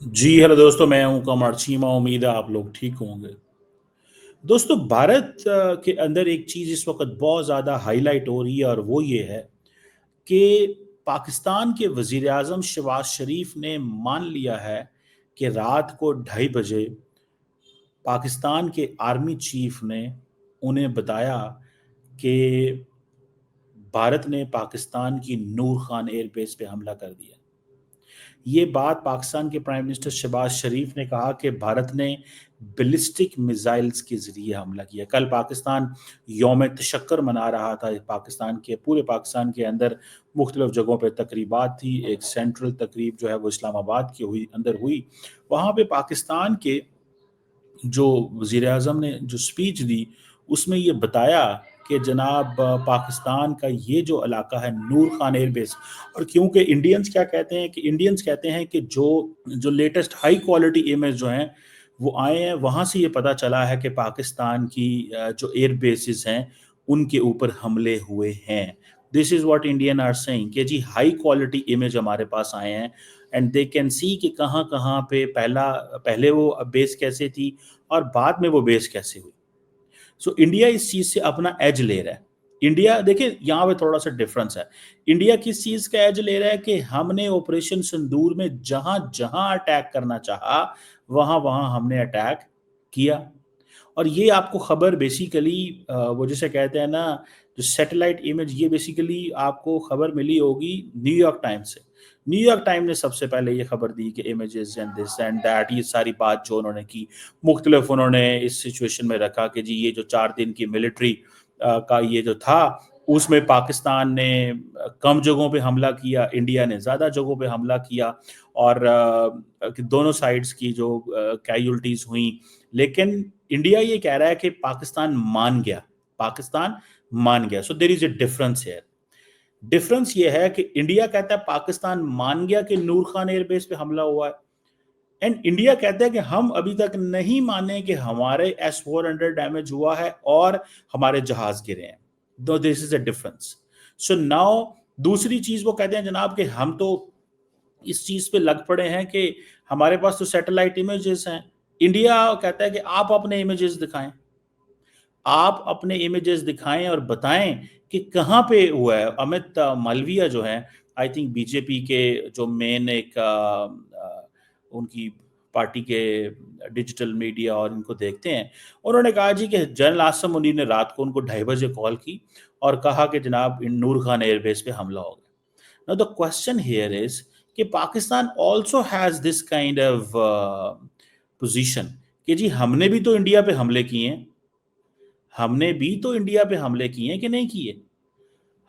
जी hello दोस्तों, मैं हूं कमर चीमा। उम्मीद है आप लोग ठीक होंगे। दोस्तों, भारत के अंदर एक चीज़ इस वक्त बहुत ज़्यादा हाईलाइट हो रही है और वो ये है कि पाकिस्तान के वज़ीर आज़म शहबाज शरीफ ने मान लिया है कि रात को 2:30 बजे पाकिस्तान के आर्मी चीफ ने उन्हें बताया कि भारत ने पाकिस्तान की नूर खान एयरबेस पे हमला कर दिया। ये बात पाकिस्तान के प्राइम मिनिस्टर शहबाज शरीफ ने कहा कि भारत ने बैलिस्टिक मिसाइल्स के ज़रिए हमला किया। कल पाकिस्तान यौम तशक्कर मना रहा था। पूरे पाकिस्तान के अंदर मुख्तलिफ़ जगहों पे तकरीबात थी। एक सेंट्रल तकरीब जो है वो इस्लामाबाद की अंदर हुई। वहाँ पे पाकिस्तान के जो वज़ीर आज़म ने जो स्पीच दी, उसमें ये बताया कि जनाब पाकिस्तान का ये जो इलाका है नूर खान एयरबेस, और क्योंकि इंडियंस कहते हैं कि जो जो लेटेस्ट हाई क्वालिटी इमेज जो हैं वो आए हैं, वहाँ से ये पता चला है कि पाकिस्तान की जो एयर बेसिस हैं उनके ऊपर हमले हुए हैं। This is what Indian are saying कि जी हाई क्वालिटी इमेज हमारे पास आए हैं एंड दे कैन सी कि कहाँ-कहाँ पे पहले वो बेस कैसे थी और बाद में वो बेस कैसे हुई। सो इंडिया इस चीज़ से अपना एज ले रहा है। इंडिया देखिए यहाँ पे थोड़ा-सा डिफरेंस है। इंडिया किस चीज़ का एज ले रहा है कि हमने ऑपरेशन सिंदूर में जहाँ-जहाँ अटैक करना चाहा, वहाँ-वहाँ हमने अटैक किया। और ये आपको खबर बेसिकली वो जिसे कहते हैं ना, जो सैटेलाइट इमेज, ये बेसिकली आपको खबर मिली होगी न्यूयॉर्क टाइम्स से। न्यूयॉर्क टाइम ने सबसे पहले ये खबर दी कि images and this and that, ये सारी बात जो उन्होंने की, मुख्तलिफ उन्होंने इस सिचुएशन में रखा कि जी ये जो 4 दिन की मिलिट्री का ये जो था, उसमें पाकिस्तान ने कम जगहों पे हमला किया, इंडिया ने ज़्यादा जगहों पे हमला किया, और कि दोनों साइड्स की जो कैजुअल्टीज हुई। लेकिन इंडिया ये कह रहा है कि पाकिस्तान मान गया। So there is a difference here. Difference ये है कि इंडिया कहता है पाकिस्तान मान गया कि नूर खान एयरबेस पे हमला हुआ है, एंड इंडिया कहता है कि हम अभी तक नहीं माने कि हमारे S-400 डैमेज हुआ है और हमारे जहाज गिरे हैं। दो this is a difference. So now दूसरी चीज वो कहते हैं जनाब कि हम तो इस चीज पे लग पड़े हैं कि हमारे पास तो सैटेलाइट इमेजेस हैं। इंडिया कहता है कि आप अपने इमेजेस दिखाएं, आप अपने इमेजेस दिखाएं और बताएं कि कहाँ पे हुआ है। अमित मालविया जो है, आई थिंक बीजेपी के जो मेन एक उनकी पार्टी के डिजिटल मीडिया और इनको देखते हैं, उन्होंने कहा जी कि जनरल आसिम मुनीर ने रात को उनको 2:30 बजे कॉल की और कहा कि जनाब इन नूर खान एयरबेस पे हमला हो गया। Now the question here is कि Pakistan also has this kind of position कि जी हमने भी तो इंडिया पे हमले किए हैं कि नहीं किए।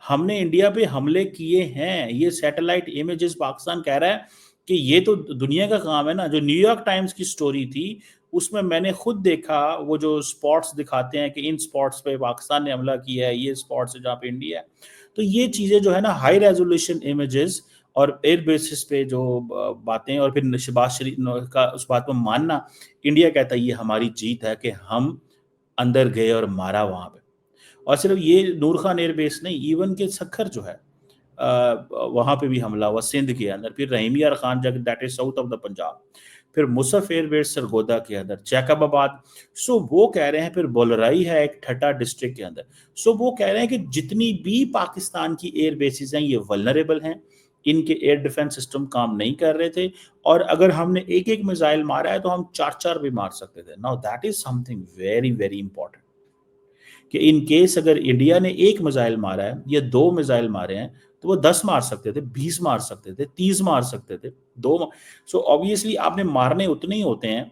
हमने इंडिया पे हमले किए हैं। ये सैटेलाइट इमेजेस पाकिस्तान कह रहा है कि ये तो दुनिया का काम है ना। जो न्यूयॉर्क टाइम्स की स्टोरी थी, उसमें मैंने खुद देखा, वो जो स्पॉट्स दिखाते हैं कि इन स्पॉट्स पे पाकिस्तान ने हमला किया है, ये स्पॉट्स है जहाँ पे इंडिया है। तो ये चीज़ें जो है ना, हाई रेजोल्यूशन इमेजेस और एयर बेसिस पे जो बातें, और फिर शहबाज शरीफ का उस बात को मानना, इंडिया कहता है ये हमारी जीत है कि हम अंदर गए और मारा वहाँ पे। और सिर्फ ये नूर खान एयरबेस नहीं, इवन के सखर जो है वहाँ पे भी हमला हुआ सिंध के अंदर, फिर रहीम यार खान जगह that is south of the Punjab, फिर मुसफ एयरबेस सरगोदा के अंदर, जैकबाबाद। सो वो कह रहे हैं, फिर बोलराई है एक ठट्टा डिस्ट्रिक्ट के अंदर। सो वो कह रहे हैं कि जितनी भी पाकिस्तान की एयर बेसिस हैं ये वल्नरेबल हैं, इनके एयर डिफेंस सिस्टम काम नहीं कर रहे थे, और अगर हमने एक एक मिसाइल मारा है तो हम चार चार भी मार सकते थे। Now that is something very very important कि इन केस अगर इंडिया ने एक मिसाइल मारा है या दो मिसाइल मारे हैं, तो वो 10 मार सकते थे, 20 मार सकते थे, 30 मार सकते थे। सो ऑब्वियसली आपने मारने उतने ही होते हैं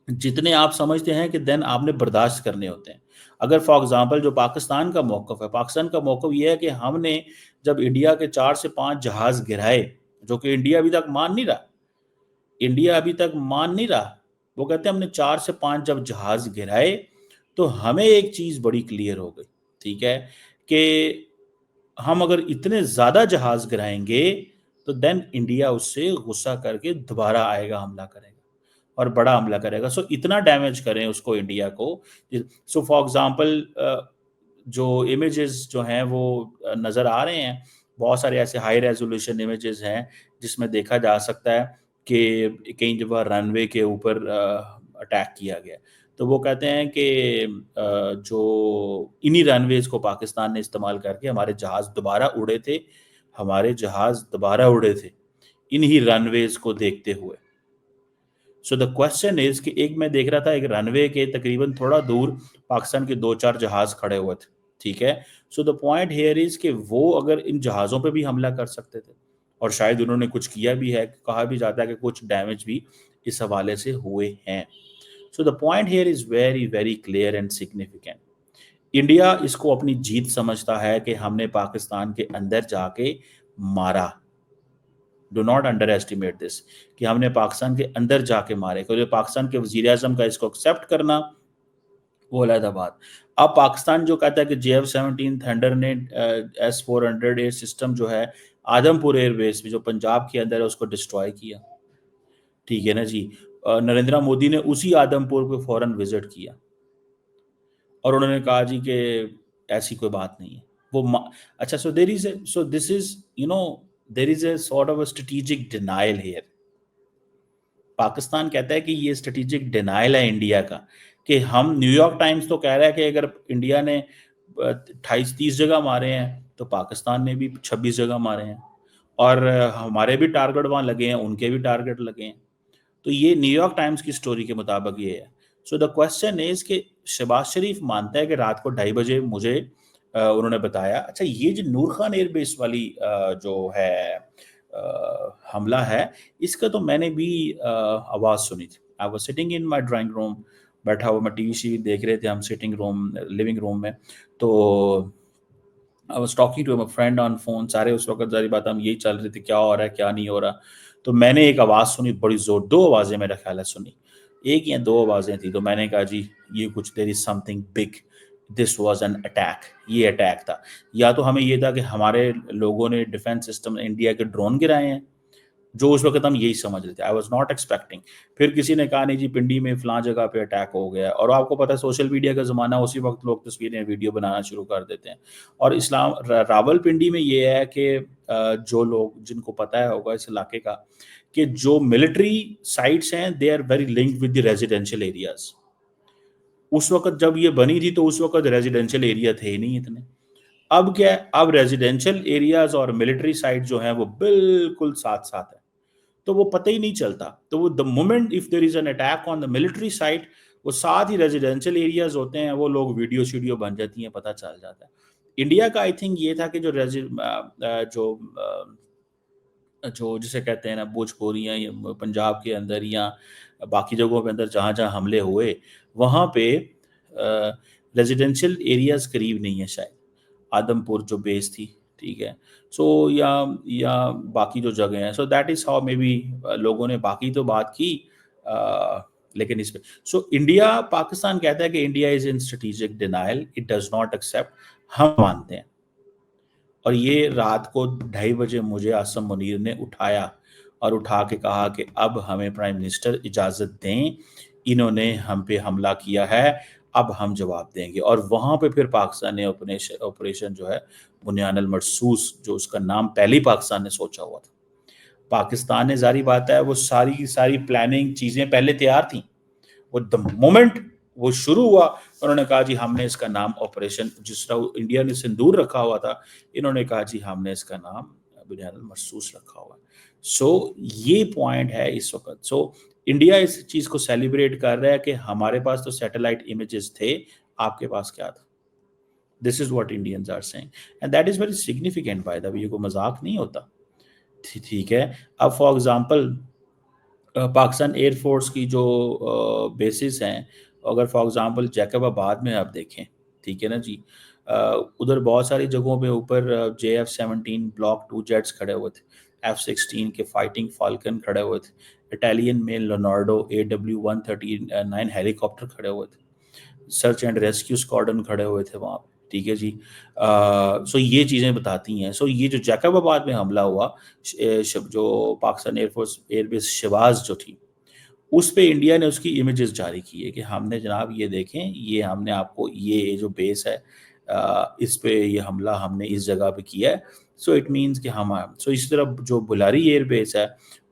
जितने आप समझते हैं कि देन आपने बर्दाश्त करने होते हैं। अगर फॉर एग्जांपल जो पाकिस्तान का मौक़िफ़ ये है कि हमने जब इंडिया के 4 से 5 जहाज़ गिराए, जो कि इंडिया अभी तक मान नहीं रहा। वो कहते हैं हमने 4 से 5 जब जहाज़ गिराए, तो हमें एक चीज़ बड़ी क्लियर हो गई, ठीक है? कि हम अगर इतने ज़्यादा जहाज़ गिराएँगे, तो देन इंडिया उससे गुस्सा करके दोबारा आएगा, हमला करेगा और बड़ा हमला करेगा। सो इतना डैमेज करें उसको इंडिया को। सो फॉर एग्ज़ाम्पल जो इमेजेस जो हैं वो नज़र आ रहे हैं, बहुत सारे ऐसे हाई रेज़ोल्यूशन इमेजेस हैं, जिसमें देखा जा सकता है کہ کئی دفعہ رن وے کے اوپر اٹیک کیا گیا، تو وہ کہتے ہیں کہ جو انہی رن ویز کو پاکستان نے استعمال کر کے ہمارے جہاز دوبارہ اڑے تھے، انہی رن ویز کو دیکھتے ہوئے. سو دا کوشچن از کہ ایک میں دیکھ رہا تھا ایک رن وے کے تقریباً تھوڑا دور پاکستان کے 2-4 جہاز کھڑے ہوئے تھے، ٹھیک ہے. سو دا پوائنٹ ہیئر از کہ وہ اگر ان جہازوں پہ بھی حملہ کر سکتے تھے، اور شاید انہوں نے کچھ کیا بھی ہے، کہا بھی جاتا ہے کہ کچھ ڈیمیج بھی اس حوالے سے ہوئے ہیں. So the point here is very very clear and significant. India اس کو اپنی جیت سمجھتا ہے کہ ہم نے پاکستان کے اندر جا کے مارا. ڈو ناٹ انڈر ایسٹیمیٹ دس کہ ہم نے پاکستان کے اندر جا کے مارے. کیونکہ پاکستان کے وزیر اعظم کا اس کو ایکسیپٹ کرنا وہ علیحدہ بات. اب پاکستان جو کہتا ہے کہ JF-17 تھنڈر نے S-400 ایئر سسٹم جو ہے آدمپور ایئر بیس میں جو پنجاب کے اندر ہے اس کو ڈسٹرائے کیا، ٹھیک ہے نا جی. نریندر مودی نے اسی آدمپور کو فوراً وزٹ کیا اور انہوں نے کہا جی کہ ایسی کوئی بات نہیں ہے. وہ اچھا سو دس از there is a sort of a strategic denial here. Pakistan کہتا ہے کہ یہ اسٹریٹجک ڈینائل ہے انڈیا کا، کہ ہم نیو یارک ٹائمز تو کہہ رہا ہے کہ اگر انڈیا نے 28-30 جگہ مارے ہیں تو پاکستان نے بھی 26 جگہ مارے ہیں، اور ہمارے بھی ٹارگٹ وہاں لگے ہیں، ان کے بھی ٹارگٹ لگے ہیں. تو یہ نیو یارک ٹائمز کی سٹوری کے مطابق یہ ہے. سو دا کوشچن از کہ شہباز شریف مانتا ہے کہ رات کو 2:30 بجے مجھے انہوں نے بتایا. اچھا یہ جو نور خان ایئر بیس والی جو ہے حملہ ہے، اس کا تو میں نے بھی آواز سنی تھی. I was sitting in my drawing room، بیٹھا ہوا میں ٹی وی شی دیکھ رہے تھے ہم سٹنگ روم لیونگ روم میں. تو I was talking to a friend on phone. سارے اس وقت ظاہر بات ہم یہی چل رہے تھے کیا ہو رہا ہے کیا نہیں ہو رہا. تو میں نے ایک آواز سنی بڑی زور، 2 آوازیں میرا خیال ہے سنی، ایک یا 2 آوازیں تھیں. تو میں نے کہا جی یہ کچھ there is something big، this was an attack، یہ اٹیک تھا. یا تو ہمیں یہ تھا کہ ہمارے لوگوں نے ڈیفینس سسٹم انڈیا کے ڈرون گرائے ہیں، جو اس وقت ہم یہی سمجھ رہے تھے. I was not expecting. پھر کسی نے کہا نہیں جی پنڈی میں فلاں جگہ پہ اٹیک ہو گیا. اور آپ کو پتہ ہے سوشل میڈیا کا زمانہ، اسی وقت لوگ تصویریں ویڈیو بنانا شروع کر دیتے ہیں. اور راول پنڈی میں یہ ہے کہ جو لوگ جن کو پتہ ہوگا اس علاقے کا، کہ جو ملٹری سائٹس ہیں they are very linked with the residential areas. اس وقت جب یہ بنی تھی تو اس وقت ریزیڈینشل ایریا تھے ہی نہیں اتنے. اب کیا ہے، اب ریزیڈینشل ایریاز اور ملٹری سائٹ جو ہیں وہ بالکل ساتھ ساتھ ہیں، تو وہ پتہ ہی نہیں چلتا. تو وہ the moment if there is an attack on the military site، وہ ساتھ ہی ریزیڈینشل ایریاز ہوتے ہیں، وہ لوگ ویڈیو شیڈیو بن جاتی ہیں، پتہ چل جاتا ہے. انڈیا کا آئی تھنک یہ تھا کہ جو جسے کہتے ہیں نا بھوجپوریاں یا پنجاب کے اندر یا باقی جگہوں پہ اندر جہاں جہاں حملے ہوئے وہاں پہ ریزیڈینشل ایریاز قریب نہیں ہے شاید. آدمپور جو بیس تھی، ٹھیک ہے. سو یا باقی جو جگہ ہیں، so that is how maybe لوگوں نے باقی تو بات کی لیکن اس پہ. سو انڈیا پاکستان کہتا ہے کہ India is in strategic denial, it does not accept. ہم مانتے ہیں. اور یہ رات کو 2:30 بجے مجھے عاصم منیر نے اٹھایا اور اٹھا کے کہا کہ اب ہمیں پرائم منسٹر اجازت دیں، انہوں نے ہم پہ حملہ کیا ہے، اب ہم جواب دیں گے. اور وہاں پہ پھر پاکستان نے آپریشن جو ہے بنیان المرصوص، جو اس کا نام پہلے ہی پاکستان نے سوچا ہوا تھا. پاکستان نے ظاہری بات ہے وہ ساری کی ساری پلاننگ چیزیں پہلے تیار تھیں. وہ دا مومنٹ وہ شروع ہوا انہوں نے کہا جی ہم نے اس کا نام آپریشن، جس طرح انڈیا نے سندور رکھا ہوا تھا، انہوں نے کہا جی ہم نے اس کا نام بنیان المرصوص رکھا ہوا ہے. سو یہ پوائنٹ ہے اس وقت. سو انڈیا اس چیز کو سیلیبریٹ کر رہا ہے کہ ہمارے پاس تو سیٹلائٹ امیجز تھے، آپ کے پاس کیا تھا. This is what Indians are seeing and that is very significant. By the way یہ کوئی مذاق نہیں ہوتا، ٹھیک ہے. اب for example Pakistan air force کی جو بیسز ہیں، اگر فار ایگزامپل جیکب آباد میں آپ دیکھیں، ٹھیک ہے نا جی، ادھر بہت ساری جگہوں پہ اوپر JF-17 بلاک 2 جیٹس کھڑے ہوئے تھے، F-16 کے فائٹنگ فالکن کھڑے ہوئے تھے، اٹالین میں لونارڈو AW139 ہیلی کاپٹر کھڑے ہوئے تھے، سرچ اینڈ ریسکیو اسکواڈرن کھڑے ہوئے تھے وہاں پہ، ٹھیک ہے جی. سو یہ چیزیں بتاتی ہیں. سو یہ جو جیکب آباد میں حملہ ہوا، جو Pakistan air force air base شواز جو تھی، اس پہ انڈیا نے اس کی امیجز جاری کی ہے کہ ہم نے جناب یہ دیکھیں، یہ ہم نے آپ کو یہ جو بیس ہے اس پہ یہ حملہ ہم نے اس جگہ پہ کیا ہے. सो इट मीन्स कि हम सो इसी तरह जो बुलारी एयर बेस है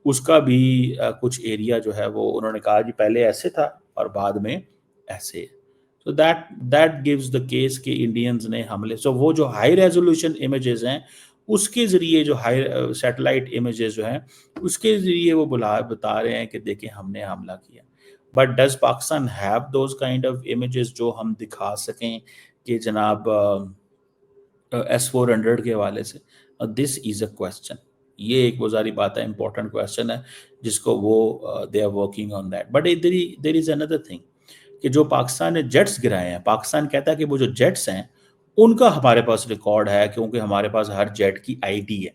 उसका भी कुछ एरिया जो है वो उन्होंने कहा कि पहले ऐसे था और बाद में ऐसे है। So that gives the case कि इंडियंस ने हमले सो वो जो हाई रेजोल्यूशन इमेजेस हैं उसके ज़रिए जो हाई सैटेलाइट इमेजेस जो हैं उसके ज़रिए वो बता रहे हैं कि देखिए हमने हमला किया। But does Pakistan have those kind of images जो हम दिखा सकें कि जनाब S-400 के हवाले से? This is a question. ये एक वो सारी बात है, इंपॉर्टेंट क्वेश्चन है जिसको वो they are working on that. But there is another thing कि जो पाकिस्तान ने जेट्स गिराए हैं, पाकिस्तान कहता है कि वो जो जेट्स हैं उनका हमारे पास रिकॉर्ड है क्योंकि हमारे पास हर जेट की आईडी है।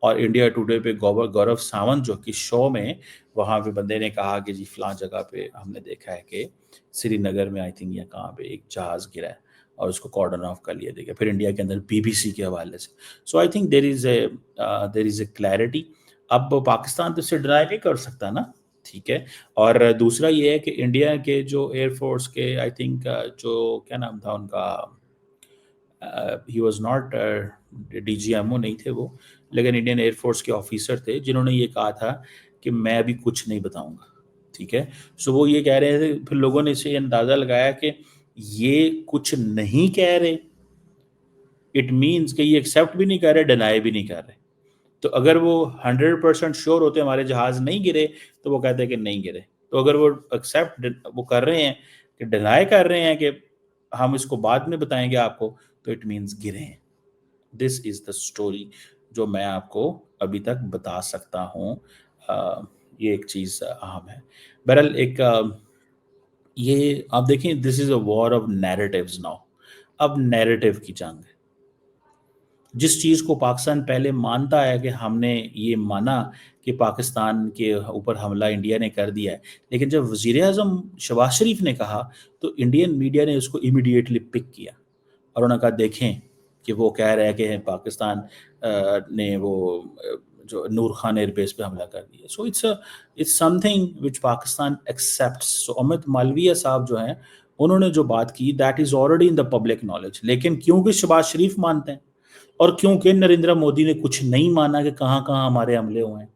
और इंडिया टुडे पे गौरव सावंत जो कि शो में वहाँ पे बंदे ने कहा कि जी फलां जगह पे हमने देखा है कि श्रीनगर में आई थिंक या कहाँ पे एक जहाज़ गिरा है और उसको कॉर्डन ऑफ कर लिया देखा फिर इंडिया के अंदर बीबीसी के हवाले से। So I think there is a clarity. अब पाकिस्तान तो इसे डिनाई नहीं कर सकता ना, ठीक है। और दूसरा ये है कि इंडिया के जो एयरफोर्स के आई थिंक जो क्या नाम था उनका, ही वॉज नॉट DGMO नहीं थे वो, लेकिन इंडियन एयरफोर्स के ऑफिसर थे जिन्होंने ये कहा था कि मैं अभी कुछ नहीं बताऊंगा, ठीक है। सो वो ये कह रहे थे, फिर लोगों ने इसे अंदाज़ा लगाया कि ये कुछ नहीं कह रहे, इट मीन्स कि ये एक्सेप्ट भी नहीं कर रहे, डिनाई भी नहीं कर रहे। तो अगर वो 100% श्योर होते हमारे जहाज़ नहीं गिरे तो वो कहते हैं कि नहीं गिरे। तो अगर वो एक्सेप्ट वो कर रहे हैं कि डिनाई कर रहे हैं कि हम इसको बाद में बताएंगे आपको, तो इट मीन्स गिरे हैं। दिस इज़ द स्टोरी जो मैं आपको अभी तक बता सकता हूँ। ये एक चीज़ अहम है। बहरहाल एक ये आप देखें, this is a war of narratives now. अब नैरेटिव की जंग है। जिस चीज़ को पाकिस्तान पहले मानता है कि हमने ये माना कि पाकिस्तान के ऊपर हमला इंडिया ने कर दिया है, लेकिन जब वज़ीर-ए-आज़म शहबाज शरीफ ने कहा तो इंडियन मीडिया ने उसको इमीडिएटली पिक किया और उन्होंने कहा देखें कि वो कह रहे हैं कि पाकिस्तान ने वो जो नूर खान एयरबेस पे हमला कर दिया। So it's something which Pakistan accepts. So Amit Malviya साहब जो हैं उन्होंने जो बात की that is already in the public knowledge, लेकिन क्योंकि शहबाज शरीफ मानते हैं और क्योंकि नरेंद्र मोदी ने कुछ नहीं माना कि कहाँ-कहाँ हमारे हमले हुए हैं,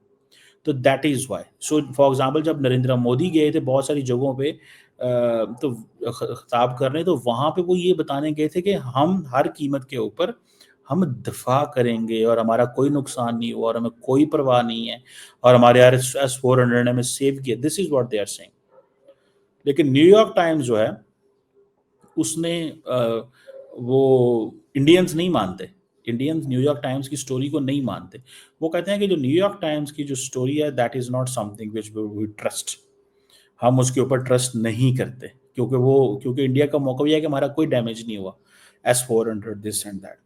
तो that is why. So for example जब नरेंद्र मोदी गए थे बहुत सारी जगहों पे तो खिताब कर रहे हैं, तो वहाँ पे वो ये बताने गए थे कि हम हर कीमत के ऊपर हम दफ़ा करेंगे और हमारा कोई नुकसान नहीं हुआ और हमें कोई परवाह नहीं है और हमारे S-400 ने हमें सेव किया। This is what they are saying. लेकिन न्यूयॉर्क टाइम्स जो है उसने वो इंडियंस नहीं मानते। इंडियंस न्यूयॉर्क टाइम्स की स्टोरी को नहीं मानते। वो कहते हैं कि जो न्यूयॉर्क टाइम्स की जो स्टोरी है that is not something which we trust. हम उसके ऊपर ट्रस्ट नहीं करते क्योंकि इंडिया का मौका ये है कि हमारा कोई डैमेज नहीं हुआ। S-400 this and that.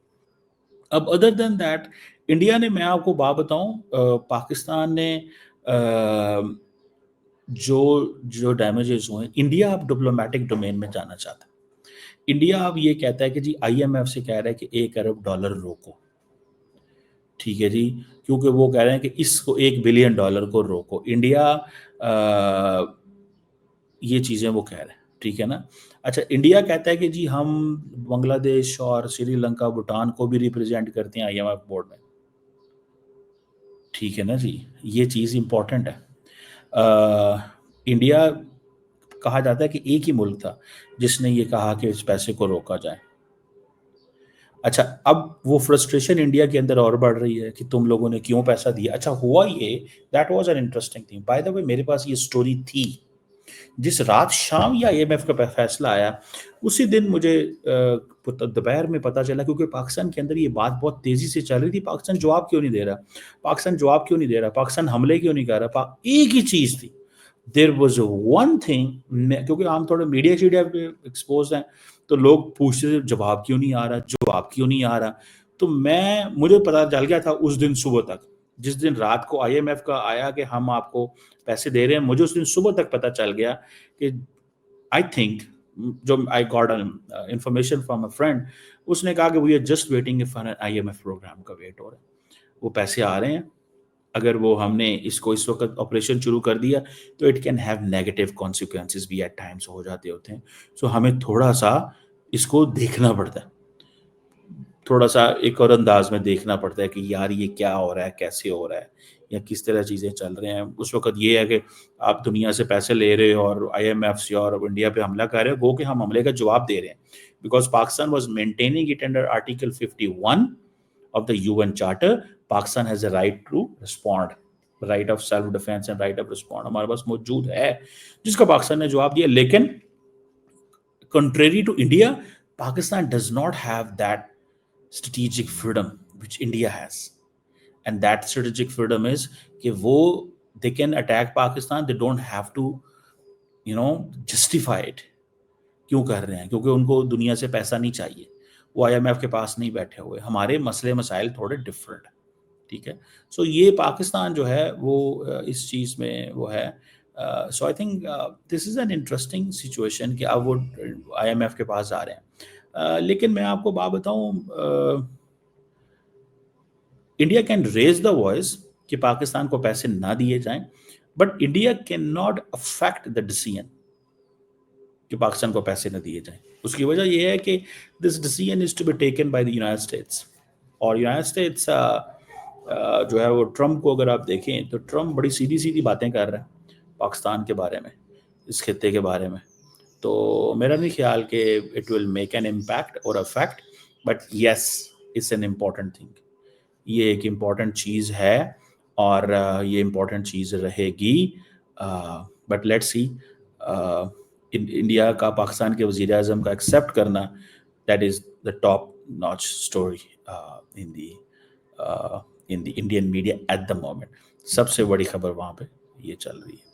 अब अदर देन दैट इंडिया ने, मैं आपको बात बताऊँ, पाकिस्तान ने जो जो डैमेजेस हुए, इंडिया अब डिप्लोमेटिक डोमेन में जाना चाहता है। इंडिया अब ये कहता है कि जी IMF से कह रहा है कि $1 अरब रोको, ठीक है जी, क्योंकि वो कह रहे हैं कि इसको $1 बिलियन को रोको। इंडिया ये चीज़ें वो कह रहे हैं, ठीक है ना। अच्छा, इंडिया कहता है कि जी हम बांग्लादेश और श्रीलंका, भूटान को भी रिप्रेजेंट करते हैं IMF बोर्ड में, ठीक है ना जी, ये चीज़ इम्पोर्टेंट है। इंडिया कहा जाता है कि एक ही मुल्क था जिसने ये कहा कि इस पैसे को रोका जाए। अच्छा, अब वो फ्रस्ट्रेशन इंडिया के अंदर और बढ़ रही है कि तुम लोगों ने क्यों पैसा दिया। अच्छा, हुआ ये, that was an interesting thing. By the way मेरे पास ये स्टोरी थी। जिस रात शाम या IMF का फैसला आया उसी दिन मुझे दोपहर में पता चला, क्योंकि पाकिस्तान के अंदर ये बात बहुत तेज़ी से चल रही थी, पाकिस्तान जवाब क्यों नहीं दे रहा, पाकिस्तान जवाब क्यों नहीं दे रहा, पाकिस्तान हमले क्यों नहीं कर रहा। एक ही चीज़ थी, देयर वाज वन थिंग, क्योंकि हम थोड़े मीडिया पे एक्सपोज हैं तो लोग पूछते थे जवाब क्यों नहीं आ रहा, जवाब क्यों नहीं आ रहा। तो मुझे पता चल गया था उस दिन सुबह तक, जिस दिन रात को IMF का आया कि हम आपको पैसे दे रहे हैं, मुझे उस दिन सुबह तक पता चल गया कि आई थिंक, जो I got information from a friend, उसने कहा कि we are just waiting for IMF programme का वेट हो रहा है, वो पैसे आ रहे हैं। अगर वो हमने इसको इस वक्त ऑपरेशन शुरू कर दिया तो it can have negative consequences भी एट टाइम्स हो जाते होते हैं। सो हमें थोड़ा सा इसको देखना पड़ता है। تھوڑا سا ایک اور انداز میں دیکھنا پڑتا ہے کہ یار یہ کیا ہو رہا ہے، کیسے ہو رہا ہے، یا کس طرح چیزیں چل رہے ہیں. اس وقت یہ ہے کہ آپ دنیا سے پیسے لے رہے ہو اور آئی ایم ایف سے اور انڈیا پہ حملہ کر رہے ہو، گو کہ ہم حملے کا جواب دے رہے ہیں. Because Pakistan was maintaining it under article 51 of the UN Charter. Pakistan has a right to respond, right of self defense and right of respond ہمارے پاس موجود ہے جس کا پاکستان نے جواب دیا. لیکن contrary to India, Pakistan does not have that strategic freedom which India has. And that strategic freedom is کہ وہ they can attack Pakistan, they don't have to justify it. کیوں کر رہے ہیں؟ کیونکہ ان کو دنیا سے پیسہ نہیں چاہیے، وہ آئی ایم ایف کے پاس نہیں بیٹھے ہوئے. ہمارے مسئلے مسائل تھوڑے ڈفرینٹ. ٹھیک ہے. سو یہ پاکستان جو ہے وہ اس چیز میں وہ ہے. So I think this is an interesting situation کہ اب وہ آئی ایم ایف کے پاس جا رہے ہیں. لیکن میں آپ کو بات بتاؤں، India can raise the voice کہ پاکستان کو پیسے نہ دیے جائیں، but India cannot affect the decision کہ پاکستان کو پیسے نہ دیے جائیں. اس کی وجہ یہ ہے کہ this decision is to be taken by the United States. اور یونائٹڈ اسٹیٹس جو ہے وہ ٹرمپ کو اگر آپ دیکھیں تو ٹرمپ بڑی سیدھی سیدھی باتیں کر رہے ہیں پاکستان کے بارے میں، اس خطے کے بارے میں. تو میرا نہیں خیال کہ it will make an impact اور effect, but yes it's an important thing. یہ ایک امپورٹنٹ چیز ہے اور یہ امپورٹنٹ چیز رہے گی. بٹ لیٹ سی انڈیا کا پاکستان کے وزیر اعظم کا ایکسیپٹ کرنا، that is the top notch story in the Indian media at the moment. سب سے بڑی خبر وہاں پہ یہ چل رہی ہے.